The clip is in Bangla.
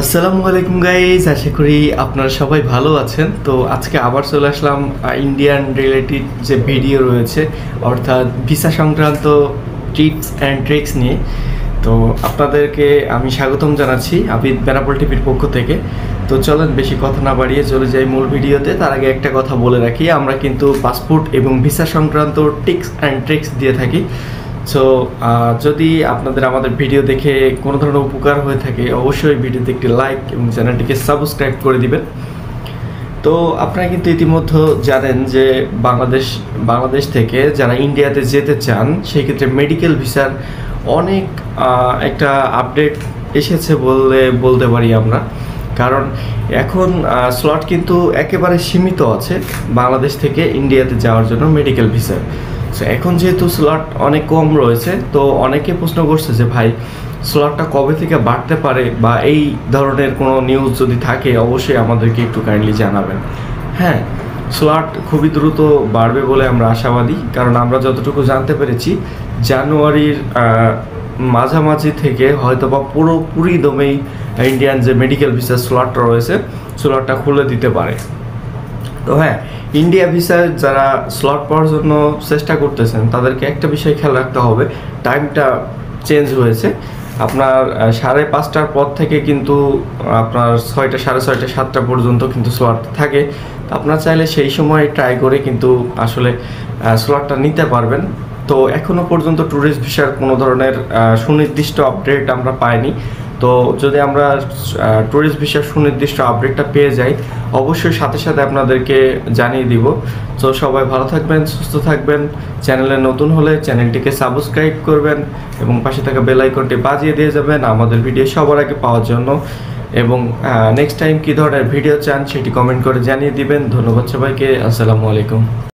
আসসালামু আলাইকুম গাইস, আশা করি আপনারা সবাই ভালো আছেন। তো আজকে আবার চলে আসলাম ইন্ডিয়ান রিলেটেড যে ভিডিও রয়েছে, অর্থাৎ ভিসা সংক্রান্ত টিপস অ্যান্ড ট্রিক্স নিয়ে। তো আপনাদেরকে আমি স্বাগতম জানাচ্ছি আবিদ বেনাপোল টিভির পক্ষ থেকে। তো চলেন বেশি কথা না বাড়িয়ে চলে যাই মূল ভিডিওতে। তার আগে একটা কথা বলে রাখি, আমরা কিন্তু পাসপোর্ট এবং ভিসা সংক্রান্ত টিপস অ্যান্ড ট্রিক্স দিয়ে থাকি। সো যদি আপনাদের আমাদের ভিডিও দেখে কোনো ধরনের উপকার হয়ে থাকে, অবশ্যই ভিডিওতে একটি লাইক এবং চ্যানেলটিকে সাবস্ক্রাইব করে দিবেন। তো আপনারা কিন্তু ইতিমধ্যে জানেন যে বাংলাদেশ থেকে যারা ইন্ডিয়াতে যেতে চান, সেই ক্ষেত্রে মেডিকেল ভিসার অনেক একটা আপডেট এসেছে বলতে পারি আমরা। কারণ এখন স্লট কিন্তু একেবারে সীমিত আছে বাংলাদেশ থেকে ইন্ডিয়াতে যাওয়ার জন্য মেডিকেল ভিসার। সো এখন যেহেতু স্লট অনেক কম রয়েছে, তো অনেকে প্রশ্ন করছে যে ভাই স্লটটা কবে থেকে বাড়তে পারে, বা এই ধরনের কোনো নিউজ যদি থাকে অবশ্যই আমাদেরকে একটু কাইন্ডলি জানাবেন। হ্যাঁ, স্লট খুবই দ্রুত বাড়বে বলে আমরা আশাবাদী, কারণ আমরা যতটুকু জানতে পেরেছি জানুয়ারির মাঝামাঝি থেকে হয়তো বা পুরোপুরি দমেই ইন্ডিয়ান যে মেডিকেল ভিসার স্লটটা রয়েছে স্লটটা খুলে দিতে পারে। তো হ্যাঁ, ইন্ডিয়া ভিসায় যারা স্লট পাওয়ার জন্য চেষ্টা করতেছেন তাদেরকে একটা বিষয় খেয়াল রাখতে হবে, টাইমটা চেঞ্জ হয়েছে। আপনার 5:30টার পর থেকে কিন্তু আপনার 6টা, 6:30, 7টা পর্যন্ত কিন্তু স্লট থাকে। আপনার চাইলে সেই সময় ট্রাই করে কিন্তু আসলে স্লটটা নিতে পারবেন। তো এখনও পর্যন্ত ট্যুরিস্ট ভিসার কোনো ধরনের সুনির্দিষ্ট আপডেট আমরা পাইনি। তো যদি আমরা ট্যুরিস্ট ভিসার সুনির্দিষ্ট আপডেটটা পেয়ে যাই অবশ্যই সাথে সাথে আপনাদেরকে জানিয়ে দিব। তো সবাই ভালো থাকবেন, সুস্থ থাকবেন। চ্যানেলে নতুন হলে চ্যানেলটিকে সাবস্ক্রাইব করবেন এবং পাশে থাকা বেল আইকনটি বাজিয়ে দিয়ে যাবেন আমাদের ভিডিও সবার আগে পাওয়ার জন্য। এবং নেক্সট টাইম কী ধরনের ভিডিও চান সেটি কমেন্ট করে জানিয়ে দিবেন। ধন্যবাদ সবাইকে। আসসালামু আলাইকুম।